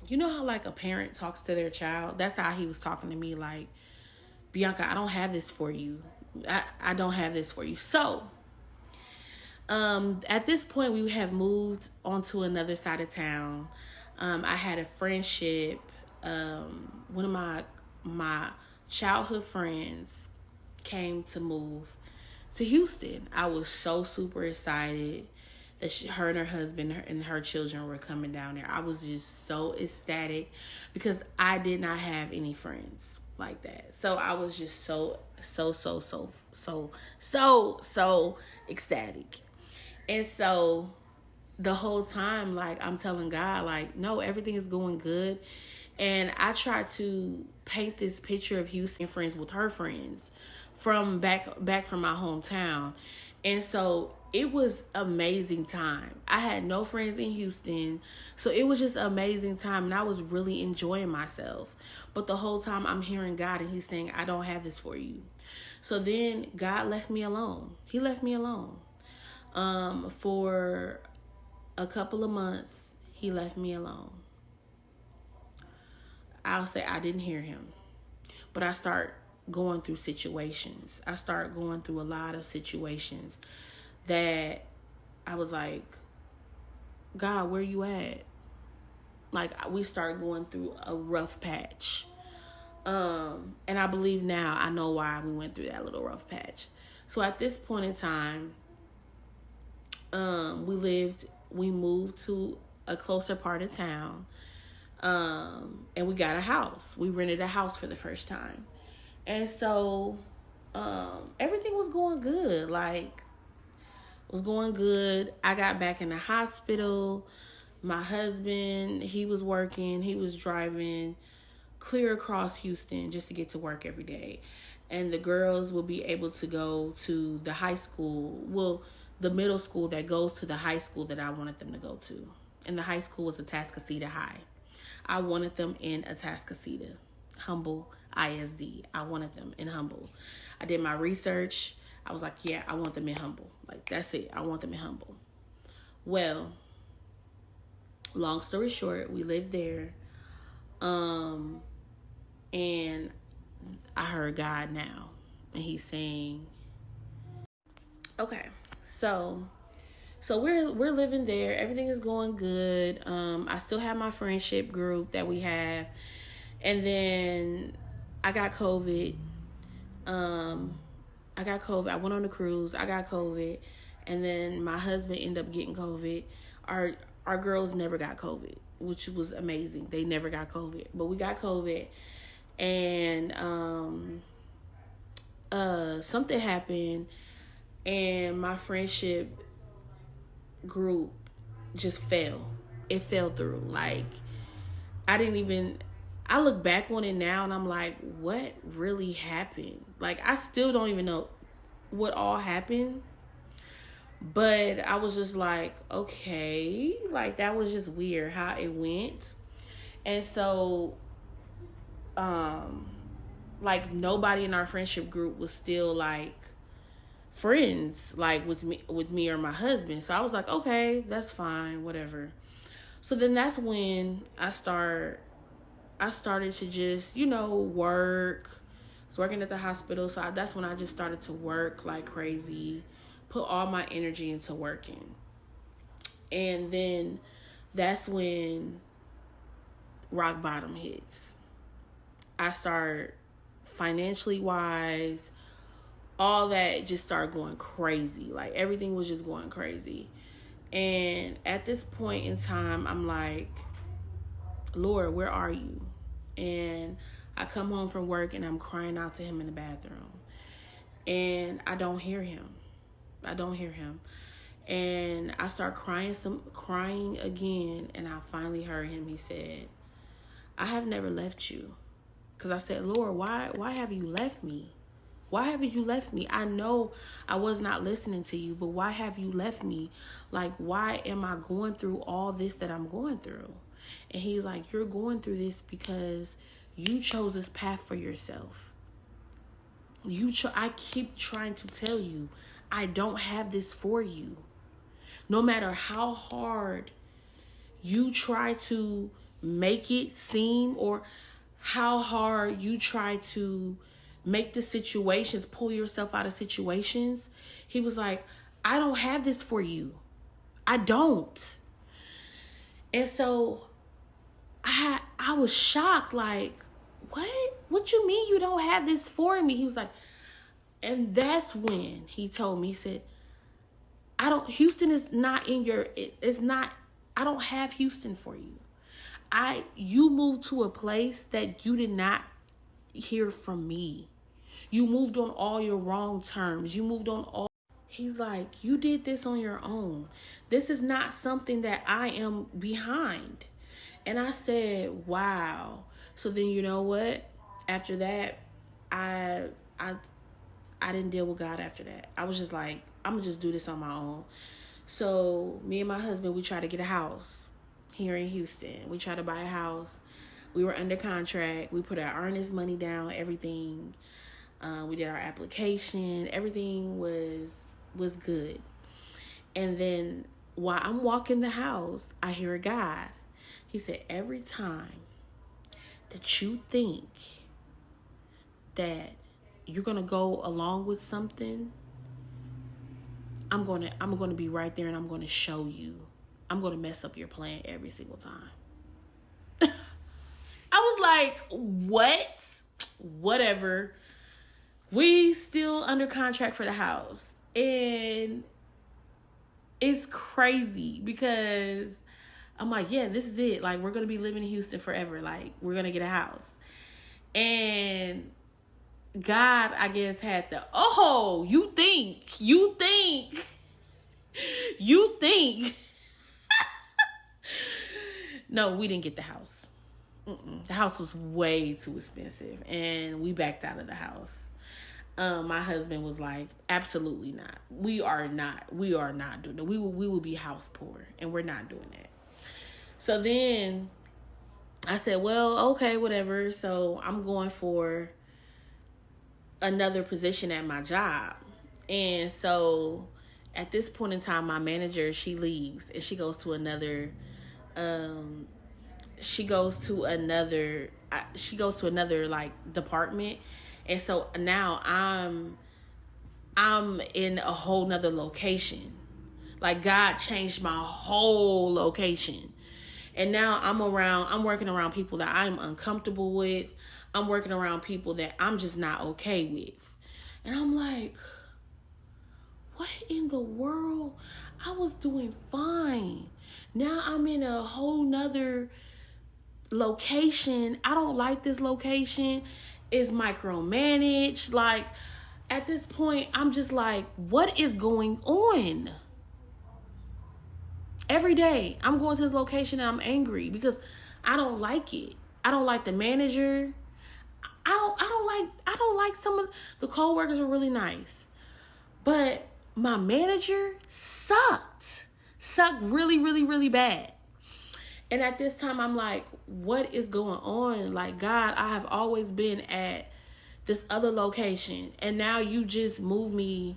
you know how like a parent talks to their child? That's how he was talking to me. Like, Bianca, I don't have this for you. I don't have this for you. So, at this point, we have moved onto another side of town. I had a friendship. One of my childhood friends came to move to Houston. I was so super excited that her and her husband and her children were coming down there. I was just so ecstatic because I did not have any friends like that. So I was just so ecstatic. And so the whole time, like, I'm telling God, like, no, everything is going good. And I try to paint this picture of Houston friends with her friends from back from my hometown. And so it was amazing time. I had no friends in Houston, so it was just amazing time, and I was really enjoying myself. But the whole time I'm hearing God, and he's saying, I don't have this for you. So then God left me alone. He left me alone. For a couple of months, he left me alone. I'll say I didn't hear him, but I start going through situations. I start going through a lot of situations that I was like, God, where you at? Like, we start going through a rough patch. And I believe now I know why we went through that little rough patch. So at this point in time, we moved to a closer part of town. And we got a house. We rented a house for the first time. And so, everything was going good. Like, it was going good. I got back in the hospital. My husband, he was working. He was driving clear across Houston just to get to work every day. And the girls will be able to go to the high school. Well, the middle school that goes to the high school that I wanted them to go to. And the high school was Atascocita High. I wanted them in Atascocita, Humble ISD. I wanted them in Humble. I did my research. I was like, yeah, I want them in Humble. Like, that's it. I want them in Humble. Well, long story short, we lived there. And I heard God now. And he's saying, okay, so we're living there. Everything is going good. I still have my friendship group that we have. And then I got COVID. I went on a cruise. I got COVID. And then my husband ended up getting COVID. Our girls never got COVID, which was amazing. They never got COVID. But we got COVID. And something happened. And my friendship group just fell. It fell through. Like, I look back on it now and I'm like, what really happened? Like, I still don't even know what all happened. But I was just like, okay, like, that was just weird how it went. And so, like, nobody in our friendship group was still like friends, like with me or my husband. So I was like, okay, that's fine, whatever. So then that's when I started to just, work. I was working at the hospital, so that's when I just started to work like crazy, put all my energy into working. And then that's when rock bottom hits. I start financially wise, all that just started going crazy. Like, everything was just going crazy. And at this point in time, I'm like, Lord, where are you? And I come home from work and I'm crying out to him in the bathroom. And I don't hear him. And I start crying again. And I finally heard him. He said, I have never left you. Because I said, Lord, why have you left me? Why have you left me? I know I was not listening to you, but why have you left me? Like, why am I going through all this that I'm going through? And he's like, you're going through this because you chose this path for yourself. I keep trying to tell you, I don't have this for you. No matter how hard you try to make it seem, or how hard you try to make the situations, pull yourself out of situations. He was like, I don't have this for you. I don't. And so I was shocked, like, what you mean you don't have this for me? He was like, and that's when he told me, he said, Houston is not in your, it's not, I don't have Houston for you. You moved to a place that you did not hear from me. You moved on all your wrong terms. You moved on all. He's like, you did this on your own. This is not something that I am behind. And I said, wow. So then, you know what? After that, I didn't deal with God after that. I was just like, I'm gonna just do this on my own. So me and my husband, we tried to get a house here in Houston. We tried to buy a house. We were under contract. We put our earnest money down, everything. We did our application. Everything was good. And then while I'm walking the house, I hear God. He said, every time that you think that you're going to go along with something, I'm going to be right there, and I'm going to show you. I'm going to mess up your plan every single time. I was like, what? Whatever. We still under contract for the house. And it's crazy because I'm like, yeah, this is it. Like, we're going to be living in Houston forever. Like, we're going to get a house. And God, I guess, had the, you think. No, we didn't get the house. The house was way too expensive, and we backed out of the house. My husband was like, absolutely not. We are not doing it. We will be house poor, and we're not doing that. So then I said, well, okay, whatever. So I'm going for another position at my job. And so at this point in time, my manager, she leaves, and she goes to another like department. And so now I'm in a whole nother location. Like, God changed my whole location. And now I'm working around people that I'm uncomfortable with. I'm working around people that I'm just not okay with. And I'm like, what in the world? I was doing fine. Now I'm in a whole nother location. I don't like this location. It's micromanaged. Like, at this point, I'm just like, what is going on? Every day I'm going to this location and I'm angry because I don't like it. I don't like the manager. I don't like some of the coworkers are really nice. But my manager sucked really, really, really bad. And at this time, I'm like, what is going on? Like, God, I have always been at this other location, and now you just moved me